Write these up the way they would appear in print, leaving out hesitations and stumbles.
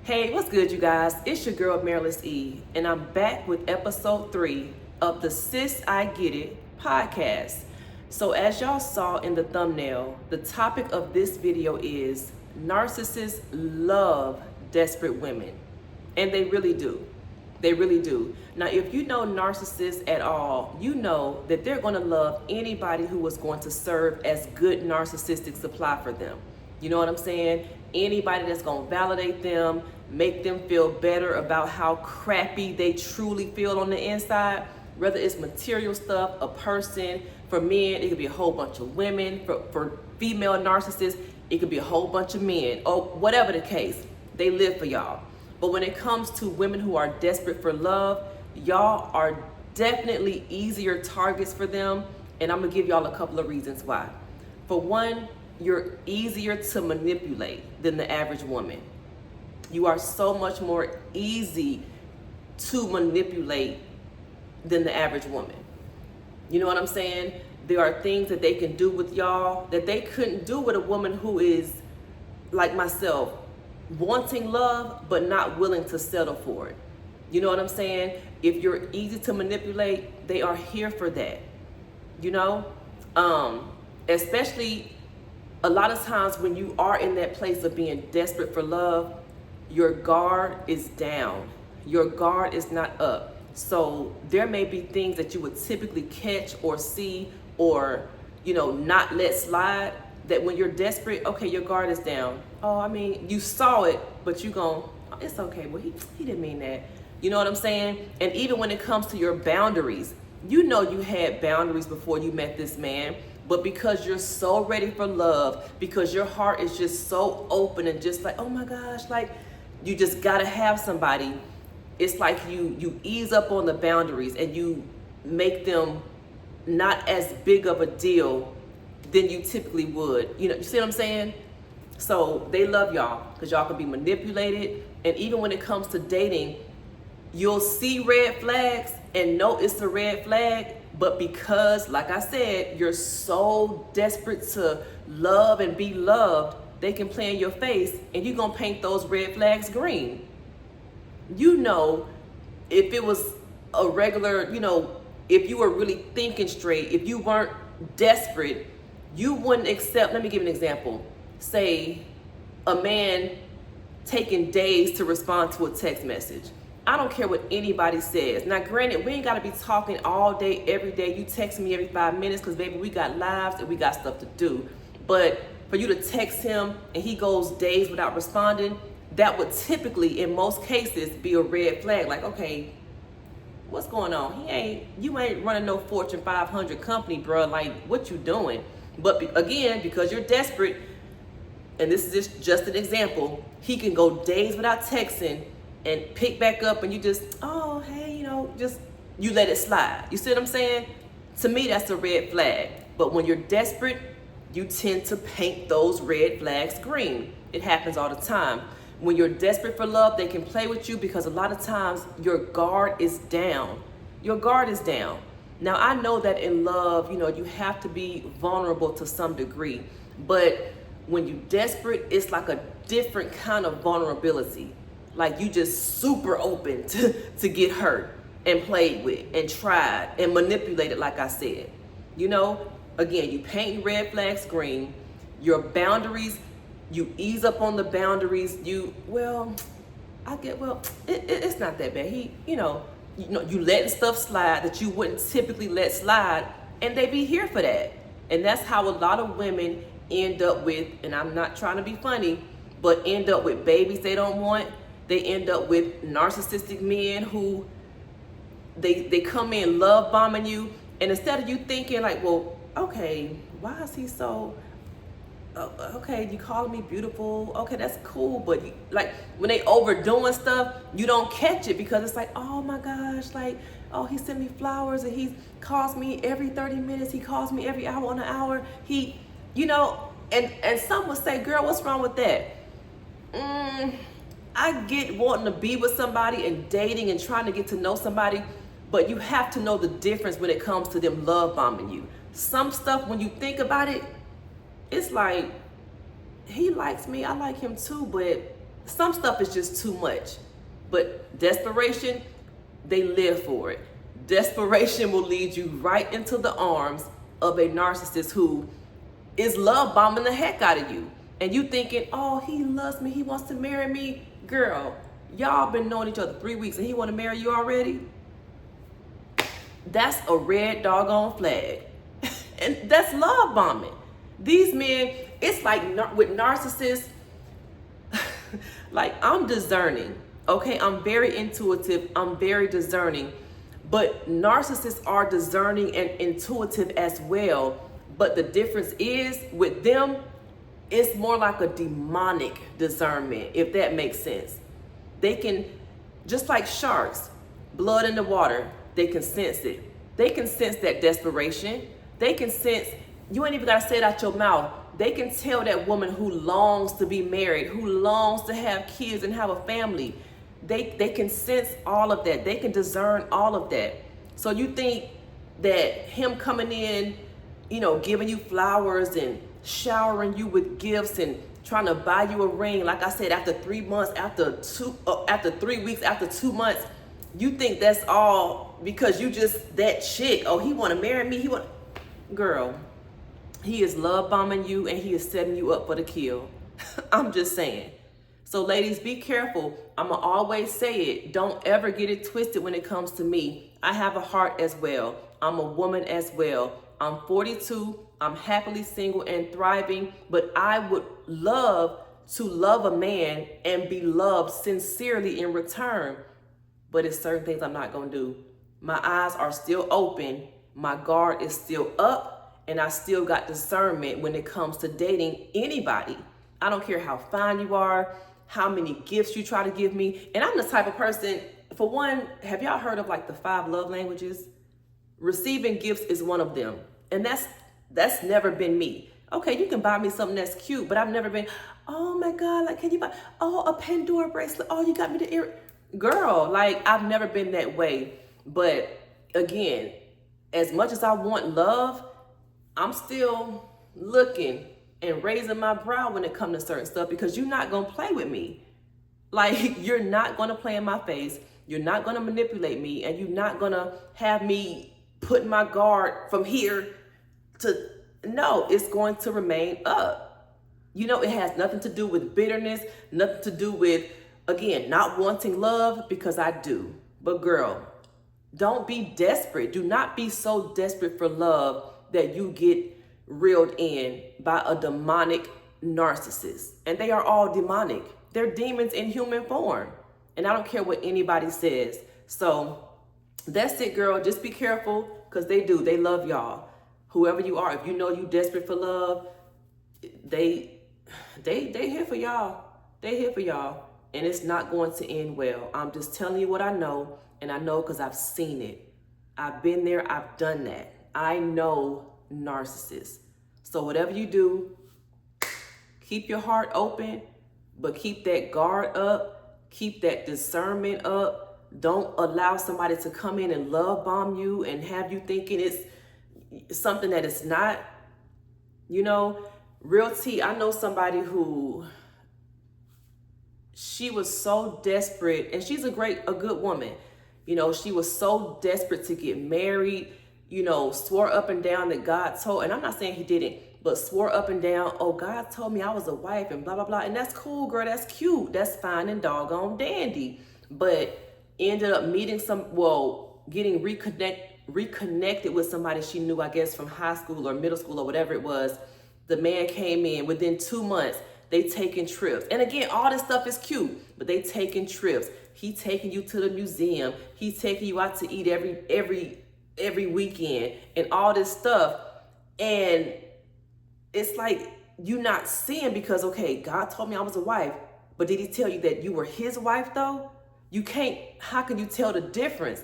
Hey, what's good, you guys? It's your girl, Marilyn E., and I'm back with episode 3 of the Sis I Get It podcast. So as y'all saw in the thumbnail, the topic of this video is narcissists love desperate women. And they really do. They really do. Now, if you know narcissists at all, you know that they're going to love anybody who is going to serve as good narcissistic supply for them. You know what I'm saying? Anybody that's going to validate them, make them feel better about how crappy they truly feel on the inside, whether it's material stuff, a person. For men, it could be a whole bunch of women. For female narcissists, it could be a whole bunch of men, or whatever the case. They live for y'all. But when it comes to women who are desperate for love, y'all are definitely easier targets for them. And I'm going to give y'all a couple of reasons why. For one, you're easier to manipulate than the average woman. You are so much more easy to manipulate than the average woman. You know what I'm saying? There are things that they can do with y'all that they couldn't do with a woman who is like myself, wanting love but not willing to settle for it. You know what I'm saying? If you're easy to manipulate, they are here for that. You know? Especially a lot of times when you are in that place of being desperate for love, your guard is down. Your guard is not up. So there may be things that you would typically catch or see or, not let slide, that when you're desperate, okay, your guard is down. Oh, I mean, you saw it, but you gon', oh, it's okay. Well, he didn't mean that. You know what I'm saying? And even when it comes to your boundaries, you know you had boundaries before you met this man, but because you're so ready for love, because your heart is just so open and just like, oh my gosh, like you just gotta have somebody. It's like you ease up on the boundaries and you make them not as big of a deal than you typically would. You see what I'm saying? So they love y'all because y'all can be manipulated. And even when it comes to dating, you'll see red flags and know it's a red flag, but because, like I said, you're so desperate to love and be loved, they can play in your face and you're gonna paint those red flags green. If it was a regular, if you were really thinking straight, if you weren't desperate, you wouldn't accept. Let me give you an example. Say a man taking days to respond to a text message. I don't care what anybody says. Now, granted, we ain't got to be talking all day, every day. You text me every 5 minutes because, baby, we got lives and we got stuff to do. But for you to text him and he goes days without responding, that would typically, in most cases, be a red flag. Like, okay, what's going on? You ain't running no Fortune 500 company, bro. Like, what you doing? But again, because you're desperate, and this is just an example, he can go days without texting and pick back up and you just, oh, hey, you let it slide. You see what I'm saying? To me, that's a red flag. But when you're desperate, you tend to paint those red flags green. It happens all the time. When you're desperate for love, they can play with you because a lot of times your guard is down. Your guard is down. Now, I know that in love, you have to be vulnerable to some degree. But when you're desperate, it's like a different kind of vulnerability. Like you just super open to get hurt and played with and tried and manipulated, like I said. Again, you paint red flags green. Your boundaries, you ease up on the boundaries. It's not that bad. You letting stuff slide that you wouldn't typically let slide, and they be here for that. And that's how a lot of women end up with, and I'm not trying to be funny, but end up with babies they don't want. They end up with narcissistic men who they come in love bombing you, and instead of you thinking like, well, okay, why is he so okay, you calling me beautiful, okay, that's cool, but when they overdoing stuff, you don't catch it because it's like, oh my gosh, like, oh, he sent me flowers and he calls me every 30 minutes, he calls me every hour on an hour, and some would say, girl, what's wrong with that? I get wanting to be with somebody and dating and trying to get to know somebody, but you have to know the difference when it comes to them love bombing you. Some stuff, when you think about it, it's like, he likes me, I like him too, but some stuff is just too much. But desperation, they live for it. Desperation will lead you right into the arms of a narcissist who is love bombing the heck out of you. And you thinking, oh, he loves me, he wants to marry me. Girl, y'all been knowing each other 3 weeks and he want to marry you already? That's a red doggone flag. And that's love bombing. These men, it's like with narcissists, like I'm discerning, okay? I'm very intuitive, I'm very discerning, but narcissists are discerning and intuitive as well. But the difference is with them, it's more like a demonic discernment, if that makes sense. They can, just like sharks, blood in the water, they can sense it. They can sense that desperation. They can sense, you ain't even gotta say it out your mouth. They can tell that woman who longs to be married, who longs to have kids and have a family. They can sense all of that. They can discern all of that. So you think that him coming in, giving you flowers and showering you with gifts and trying to buy you a ring, like I said, after 3 months, after 3 weeks, after 2 months, you think that's all because you just that chick. Oh, he want to marry me. Girl, he is love bombing you and he is setting you up for the kill. I'm just saying. So ladies, be careful. I'ma always say it. Don't ever get it twisted when it comes to me. I have a heart as well. I'm a woman as well. I'm 42. I'm happily single and thriving, but I would love to love a man and be loved sincerely in return. But it's certain things I'm not gonna do. My eyes are still open. My guard is still up, and I still got discernment when it comes to dating anybody. I don't care how fine you are, how many gifts you try to give me. And I'm the type of person, for one, have y'all heard of like the 5 love languages? Receiving gifts is one of them. And that's never been me. Okay, you can buy me something that's cute, but I've never been, oh my God, like, can you buy, a Pandora bracelet? Oh, you got me the ear. Girl, like, I've never been that way. But again, as much as I want love, I'm still looking and raising my brow when it comes to certain stuff, because you're not going to play with me. Like, you're not going to play in my face. You're not going to manipulate me, and you're not going to have me put my guard from here to, no, it's going to remain up. It has nothing to do with bitterness, nothing to do with, again, not wanting love, because I do. But girl, don't be desperate. Do not be so desperate for love that you get reeled in by a demonic narcissist. And they are all demonic. They're demons in human form. And I don't care what anybody says. So that's it, girl. Just be careful, because they love y'all. Whoever you are, if you know you desperate for love, they here for y'all. They here for y'all. And it's not going to end well. I'm just telling you what I know. And I know because I've seen it. I've been there. I've done that. I know narcissists. So whatever you do, keep your heart open, but keep that guard up. Keep that discernment up. Don't allow somebody to come in and love bomb you and have you thinking it's something that it's not. Real tea, I know somebody who, she was so desperate, and she's a good woman. She was so desperate to get married, swore up and down that God told, and I'm not saying he didn't, but swore up and down, oh, God told me I was a wife and blah, blah, blah. And that's cool, girl. That's cute. That's fine and doggone dandy. But ended up meeting getting reconnected with somebody she knew, I guess, from high school or middle school or whatever it was. The man came in within 2 months. They taking trips. And again, all this stuff is cute, but they taking trips. He taking you to the museum. He's taking you out to eat every weekend and all this stuff. And it's like you not seeing, because, okay, God told me I was a wife, but did he tell you that you were his wife though? You can't, how can you tell the difference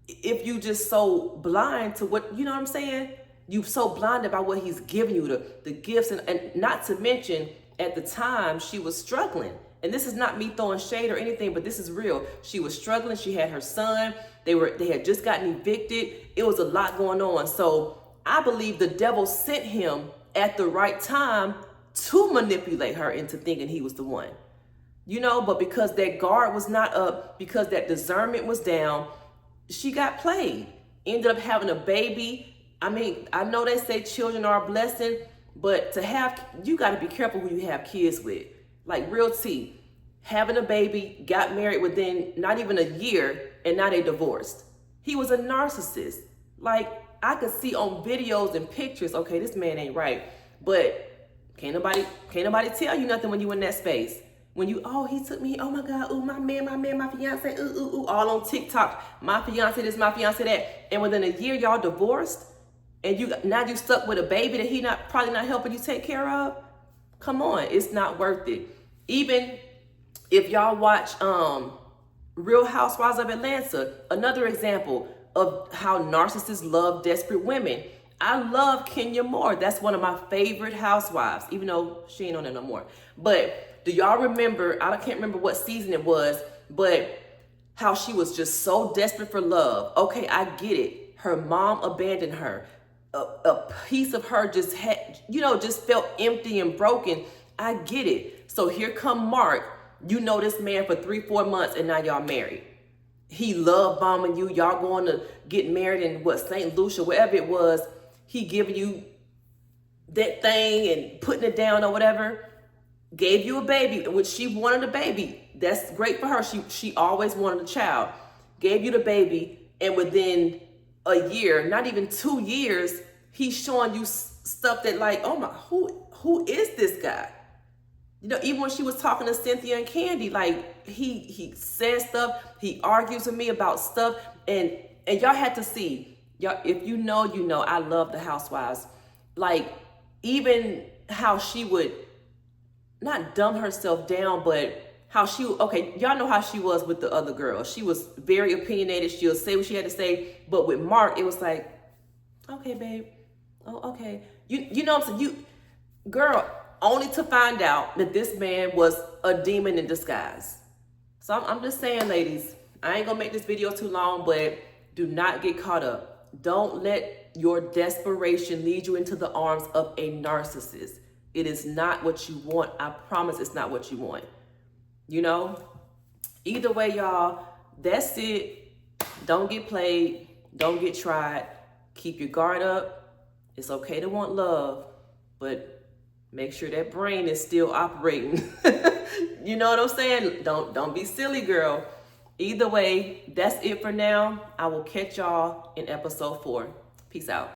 if you just so blind to what, you know what I'm saying? You so blinded by what he's giving you, the gifts, and not to mention at the time she was struggling. And this is not me throwing shade or anything, but this is real. She was struggling. She had her son. They had just gotten evicted. It was a lot going on. So I believe the devil sent him at the right time to manipulate her into thinking he was the one. But because that guard was not up, because that discernment was down, she got played. Ended up having a baby. I mean, I know they say children are a blessing, but you got to be careful who you have kids with. Like real tea. Having a baby, got married within not even a year, and now they divorced. He was a narcissist. Like, I could see on videos and pictures, okay, this man ain't right. But can't nobody tell you nothing when you in that space. When he took me, oh my God, ooh, my man, my fiance, ooh, all on TikTok, my fiance this, my fiance that. And within a year, y'all divorced, and now you stuck with a baby that he probably not helping you take care of. Come on, it's not worth it. Even if y'all watch Real Housewives of Atlanta, another example of how narcissists love desperate women. I love Kenya Moore. That's one of my favorite housewives, even though she ain't on it no more. But do y'all remember, I can't remember what season it was, but how she was just so desperate for love. Okay, I get it. Her mom abandoned her. A piece of her just felt empty and broken. I get it. So here come Mark. You know this man for 3-4 months, and now y'all married. He love bombing you. Y'all going to get married in St. Lucia, wherever it was. He giving you that thing and putting it down or whatever. Gave you a baby, which she wanted a baby. That's great for her. She always wanted a child. Gave you the baby, and within a year, not even 2 years, he's showing you stuff that like, oh my, who is this guy? Even when she was talking to Cynthia and Candy, like he says stuff, he argues with me about stuff, and y'all had to see, y'all, if you know, I love the housewives. Like, even how she would not dumb herself down, but y'all know how she was with the other girl. She was very opinionated. She'll say what she had to say. But with Mark, it was like, okay, babe. Oh, okay. You know what I'm saying? Girl, only to find out that this man was a demon in disguise. So I'm just saying, ladies, I ain't gonna make this video too long, but do not get caught up. Don't let your desperation lead you into the arms of a narcissist. It is not what you want. I promise it's not what you want. Either way, y'all, that's it. Don't get played. Don't get tried. Keep your guard up. It's okay to want love, but make sure that brain is still operating. You know what I'm saying? Don't be silly, girl. Either way, that's it for now. I will catch y'all in episode 4. Peace out.